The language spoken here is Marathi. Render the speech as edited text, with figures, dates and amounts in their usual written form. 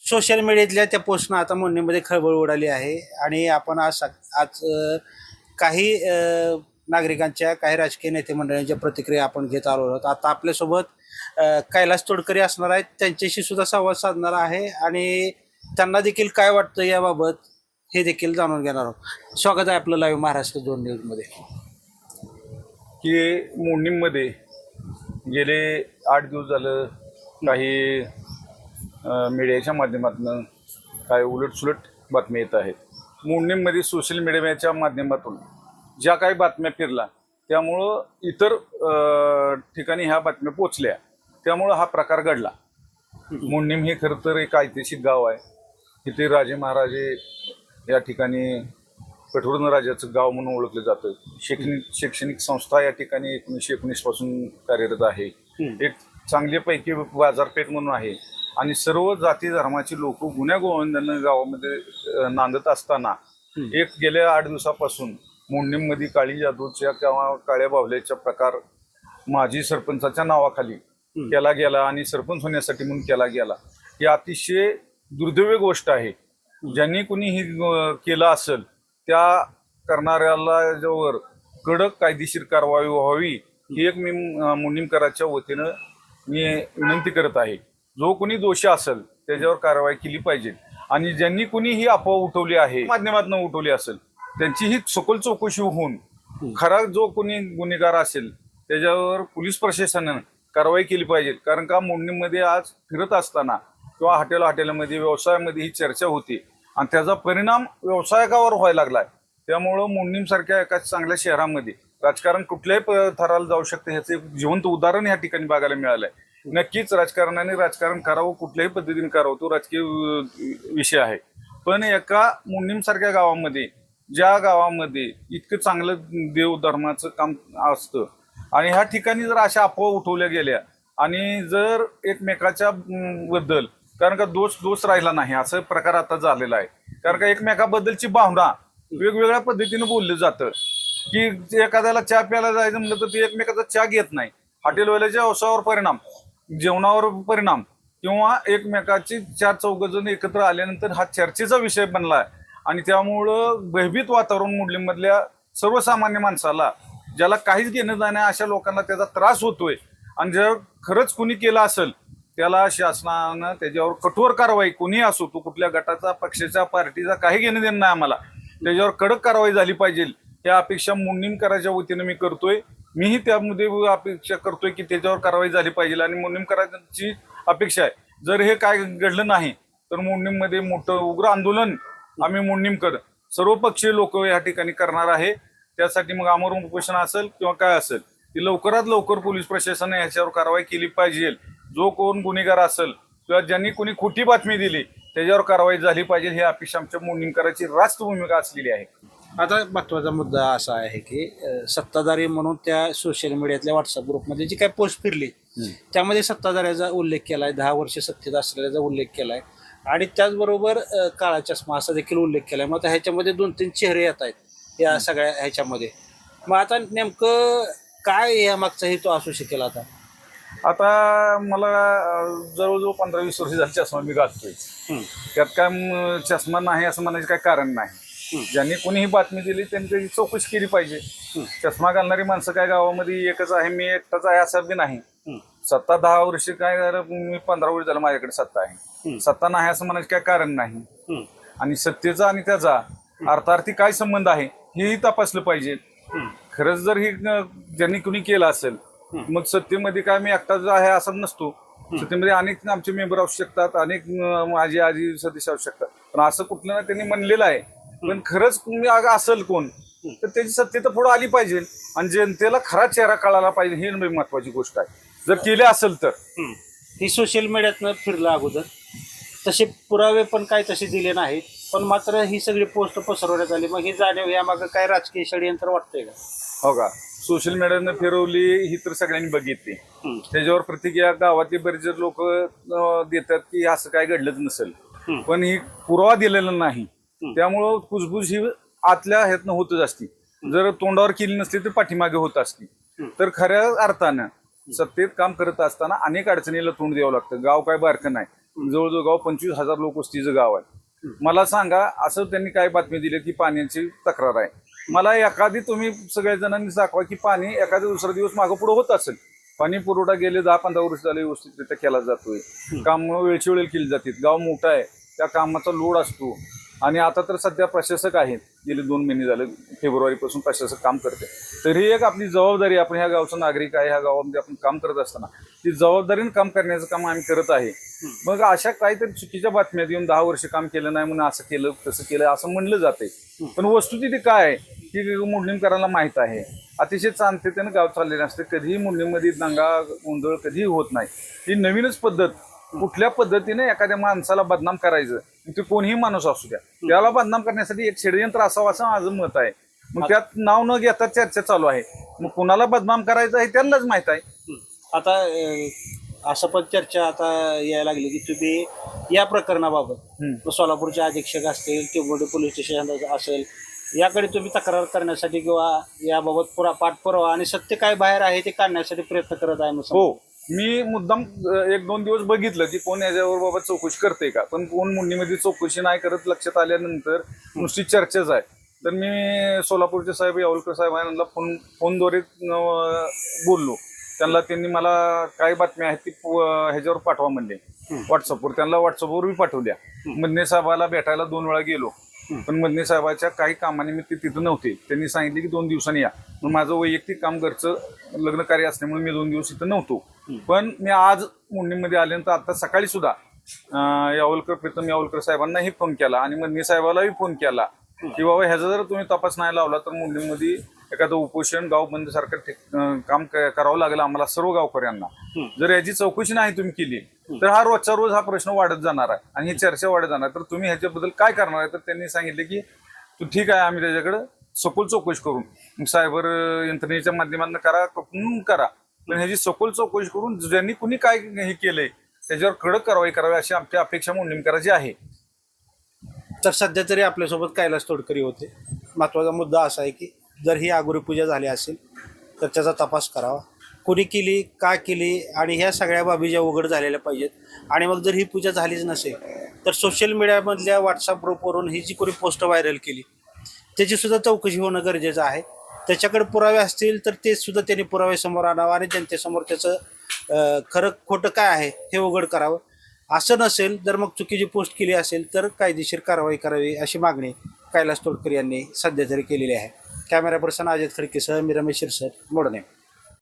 सोशल मीडियातल्या त्या पोस्टनं आता मोडणीमध्ये खळबळ उडाली आहे आणि आपण आज काही नागरिकांच्या काही राजकीय नेते मंडळींच्या प्रतिक्रिया आपण घेत आलो आहोत. आता आपल्यासोबत कैलास तोडकरी असणार आहेत, त्यांच्याशी सुद्धा संवाद साधणार आहे आणि त्यांना देखील काय वाटतं याबाबत हे देखील जाणून घेणार आहोत. स्वागत आहे आपलं लाईव्ह महाराष्ट्र 2 न्यूजमध्ये. की मोडणीमध्ये गेले 8 दिवस झालं काही मीडियाच्या माध्यमातून काही उलटसुलट बातम्या येत आहेत. मोडणीमध्ये सोशल मीडियाच्या माध्यमातून ज्या काही बातम्या फिरला त्यामुळं इतर ठिकाणी ह्या बातम्या पोचल्या, त्यामुळं हा प्रकार घडला. मोडणीम हे खरं तर एक ऐतिहासिक गाव आहे. इथे राजे महाराजे या ठिकाणी कठोर राजाचं गाव म्हणून ओळखलं जातं. शैक्षणिक संस्था या ठिकाणी 1919 पासून कार्यरत आहे. एक चांगल्यापैकी बाजारपेठ म्हणून आहे आणि सर्व जाती धर्माची लोक गुण्या गोविंदानं गावामध्ये नांदत असताना एक गेल्या 8 दिवसापासून मोडणीमध्ये काळी जादूच्या किंवा काळ्या बावल्याचा प्रकार माजी सरपंचाच्या नावाखाली केला गेला आणि सरपंच होण्यासाठी म्हणून केला गेला. ही अतिशय दुर्दैवी गोष्ट आहे. ज्यांनी कुणी ही केलं असेल त्या करणाऱ्याला जवळ कडक कायदेशीर कारवाई व्हावी ही एक मी मोडणीमकरांच्या वतीनं विनंती करत आहे. जो कोणी दोषी असेल त्याच्यावर कारवाई केली पाहिजे आणि ज्यांनी कुणी ही अफवा उठवली आहे माध्यमातून उठवली असेल त्यांची ही सखोल चौकशी होऊन खरा जो कोणी गुन्हेगार असेल त्याच्यावर पोलीस प्रशासनानं कारवाई केली पाहिजे. कारण का मोडणीमध्ये आज फिरत असताना किंवा हॉटेलमध्ये व्यवसायामध्ये ही चर्चा होती आणि त्याचा परिणाम व्यावसायिकावर व्हायला लागलाय. त्यामुळं मोडणीमसारख्या एका चांगल्या शहरामध्ये राजकारण कुठल्याही थराला जाऊ शकते ह्याचं एक जिवंत उदाहरण या ठिकाणी बघायला मिळालंय. नक्कीच राजकारणाने राजकारण करावं, कुठल्याही पद्धतीने करावं, तो राजकीय विषय आहे. पण एका मोडणीमसारख्या गावामध्ये ज्या गावामध्ये इतकं चांगलं देव धर्माचं काम असतं आणि ह्या ठिकाणी जर अशा अफवा उठवल्या गेल्या आणि जर एकमेकाच्या बद्दल कारण का दोष राहिला नाही असं प्रकार आता झालेला आहे. कारण का एकमेकाबद्दलची भावना वेगवेगळ्या पद्धतीनं बोललं जातं की एखाद्याला चहा प्यायला जायचं म्हणलं तर ते एकमेकाचा चहा घेत नाही. हॉटेलवाल्याच्या व्यवसायावर परिणाम, जेवणावर परिणाम किंवा एकमेकाची 4-4 जण एकत्र आल्यानंतर हा चर्चेचा विषय बनला आणि त्यामुळं भयभीत वातावरण मोडणीमधल्या सर्वसामान्य माणसाला ज्याला काहीच घेणं जाणं अशा लोकांना त्याचा त्रास होतोय आणि जर खरंच कुणी केलं असेल त्याला शासनानं त्याच्यावर कठोर कारवाई, कोणी असो तो कुठल्या गटाचा, पक्षाचा, पार्टीचा काही घेणं देणं नाही आम्हाला, त्याच्यावर कडक कारवाई झाली पाहिजे या अपेक्षा मोडणीमकरांच्या वतीनं मी करतोय. मीही त्यामध्ये अपेक्षा करतोय की त्याच्यावर कारवाई झाली पाहिजे आणि मोडणीमकरांची अपेक्षा आहे जर हे काय घडलं नाही तर मोडणीमध्ये मोठं उग्र आंदोलन आम्ही मोडणीमकर सर्वपक्षीय लोक या ठिकाणी करणार आहे. त्यासाठी मग आमरण उपोषण असेल किंवा काय असेल ती लवकरात लवकर पोलीस प्रशासनाने याच्यावर कारवाई केली पाहिजे. जो कोण गुन्हेगार असेल किंवा ज्यांनी कोणी खोटी बातमी दिली त्याच्यावर कारवाई झाली पाहिजे ही अपेक्षा आमच्या मोडणीमकरांची रास्त भूमिका असलेली आहे. आता महत्त्वाचा मुद्दा असा आहे की सत्ताधारी म्हणून त्या सोशल मीडियातल्या व्हॉट्सअप ग्रुपमध्ये जी काही पोस्ट फिरली त्यामध्ये सत्ताधाऱ्याचा उल्लेख केला आहे, 10 वर्ष सत्तेत असलेल्याचा उल्लेख केला आहे आणि त्याचबरोबर काळा चष्मा असा देखील उल्लेख केला आहे. मग आता ह्याच्यामध्ये 2-3 चेहरे येत आहेत या सगळ्या ह्याच्यामध्ये. मग आता नेमकं काय या मागचा हेतू असू शकेल? आता मला जवळजवळ 15-20 वर्ष झाली चष्मा मी घालतोय. त्यात काय चष्मा नाही असं म्हणायचं काही कारण नाही. ज्यांनी कोणीही बातमी दिली त्यांनी त्याची चौकशी केली पाहिजे. चष्मा घालणारी माणसं काय गावामध्ये एकच आहे, मी एकटाच आहे असं बी नाही. सत्ता 10 वर्ष काय झालं, मी 15 वर्ष झालं माझ्याकडे सत्ता आहे. सत्ता नाही असं म्हणायचं काय कारण नाही. आणि सत्तेचा आणि त्याचा अर्थार्थी काय संबंध आहे हेही तपासलं पाहिजे. खरंच जर ही ज्यांनी कुणी केलं असेल मग सत्तेमध्ये काय मी एकटाच आहे असं नसतो. सत्तेमध्ये अनेक आमचे मेंबर असू शकतात, अनेक माझे आजी सदस्य असू शकतात, पण असं कुठलं ना त्यांनी म्हणलेलं आहे. पण खरंच तुम्ही असेल कोण तर त्याची सत्तेत पुढे आली पाहिजे आणि जनतेला खरा चेहरा कळायला पाहिजे ही महत्वाची गोष्ट आहे. जर केले असेल तर ही सोशल मीडियातनं फिरलं अगोदर तसे पुरावे पण काय तसे दिले नाहीत, पण मात्र ही सगळी पोस्ट पसरवण्यात आली. मग ही जाणीव यामागं काय राजकीय षडयंत्र वाटतंय का? हो का, सोशल मीडियानं फिरवली ही तर सगळ्यांनी बघितली. त्याच्यावर प्रतिक्रिया गावातले बरेच लोक देतात की असं काय घडलंच नसेल, पण ही पुरावा दिलेला नाही. त्यामुळं कुजबुज ही आतल्या ह्यातनं होतच असती. जर तोंडावर केली नसली तर पाठीमागे होत असती. तर खऱ्या अर्थानं सत्तेत काम करत असताना अनेक अडचणीला तोंड द्यावं लागतं. गाव काय बारकं नाही. जवळजवळ गाव 25,000 लोकवस्तीचं गाव आहे. मला सांगा, असं त्यांनी काय बातमी दिली की पाण्याची तक्रार आहे. मला एखादी तुम्ही सगळ्या जणांनी दाखवा की पाणी एखादा दुसरा दिवस मागं पुढे होत असेल. पाणी पुरवठा गेले 10-15 वर्ष झाले व्यवस्थितरित्या केला जातोय. काम वेळची वेळ केली जाते. गाव मोठं आहे, त्या कामाचा लोड असतो. आणि आता तर सध्या प्रशासक आहेत, गेले 2 महिने झाले फेब्रुवारीपासून प्रशासक काम करते. तरी एक आपली जबाबदारी, आपण ह्या गावचा नागरिक आहे, ह्या गावामध्ये आपण काम करत असताना ती जबाबदारीने काम करण्याचं काम आम्ही करत आहे. मग अशा काहीतरी चुकीच्या बातम्या देऊन 10 वर्ष काम केलं नाही म्हणून असं केलं तसं केलं असं म्हणलं जाते. पण वस्तुस्थिती काय आहे की मुंडणीकरांना माहीत आहे. अतिशय शांततेनं गाव चाललेलं असते. कधीही मुंडणीमध्ये दंगा गोंधळ कधीही होत नाही. ही नवीनच पद्धत. कुठल्या पद्धतीने एखाद्या माणसाला बदनाम करायचं, ते कोणीही माणूस असू द्या, त्याला बदनाम करण्यासाठी एक षडयंत्र असावं असं माझं मत आहे. मग त्यात नाव न घेता चर्चा चालू आहे. मग कुणाला बदनाम करायचं आहे त्यांनाच माहित आहे. आता असं पण चर्चा आता यायला लागली की तुम्ही या प्रकरणाबाबत सोलापूरचे अधीक्षक असतील किंवा पोलीस स्टेशन असेल, याकडे तुम्ही तक्रार करण्यासाठी किंवा याबाबत पाठपुरावा आणि सत्य काय बाहेर आहे ते काढण्यासाठी प्रयत्न करत आहे. हो, मी मुद्दाम 1-2 दिवस बघितलं की कोण याच्यावर बाबा चौकशी करते का, पण कोण मुंडणीमध्ये चौकशी नाही करत. लक्षात आल्यानंतर नुसती चर्चाच आहे. तर मी सोलापूरचे साहेब यावलकर साहेबांना फोनद्वारे बोललो. त्यांनी मला काय बातम्या आहेत ती ह्याच्यावर पाठवा म्हणले, व्हॉट्सअपवर. त्यांना व्हॉट्सअपवर पाठवल्या. मदने साहेबाला भेटायला 2 वेळा गेलो, पण मदने साहेबाच्या काही कामाने मी ते तिथं नव्हते. त्यांनी सांगितले की 2 दिवसांनी या. मग माझं वैयक्तिक काम घरचं लग्न कार्य असल्यामुळे मी 2 दिवस इथं नव्हतो. पण मी आज मुंडणीमध्ये आल्यानंतर आता सकाळी सुद्धा प्रीतम यावलकर साहेबांनाही फोन केला आणि मदने साहेबालाही फोन केला की बाबा ह्याचा जर तुम्ही तपास नाही लावला तर मुंडणीमध्ये एखादं उपोषण गाव बंद सारखं काम करावं लागेल आम्हाला सर्व गावकऱ्यांना. जर याची चौकशी नाही तुम्ही केली तर हा रोजचा रोज हा प्रश्न वाढत जाणार आहे आणि ही चर्चा वाढत जाणार. तर तुम्ही ह्याच्याबद्दल काय करणार आहे. तर त्यांनी सांगितले की तू ठीक आहे, आम्ही त्याच्याकडे सखोल चौकशी करून सायबर यंत्रणेच्या माध्यमातून करा, पण ह्याची सखोल चौकशी करून ज्यांनी कुणी काय हे केलंय त्याच्यावर कडक कारवाई करावी अशी आमची अपेक्षा मुंडणीकरांची आहे. तर सध्या तरी आपल्यासोबत कैलास तोडकरी होते. महत्त्वाचा मुद्दा असा आहे की जर ही आगोरी पूजा झाली असेल तर त्याचा तपास करावा. कोणी केली, का केली आणि ह्या सगळ्या बाबी ज्या उघड झालेल्या पाहिजेत. आणि मग जर ही पूजा झालीच नसेल तर सोशल मीडियामधल्या व्हॉट्सअप ग्रुपवरून ही जी कोणी पोस्ट व्हायरल केली त्याचीसुद्धा चौकशी होणं गरजेचं आहे. त्याच्याकडे पुरावे असतील तर ते सुद्धा त्यांनी पुरावे समोर आणावं आणि जनतेसमोर त्याचं खरं खोटं काय आहे हे उघड करावं. असं नसेल तर मग चुकीची पोस्ट केली असेल तर कायदेशीर कारवाई करावी अशी मागणी कैलास तोडकर यांनी सध्या तरी केलेली आहे. कॅमेरा पर्सन अजित खडकेसह मी रमेश शिरसट, मोडणे.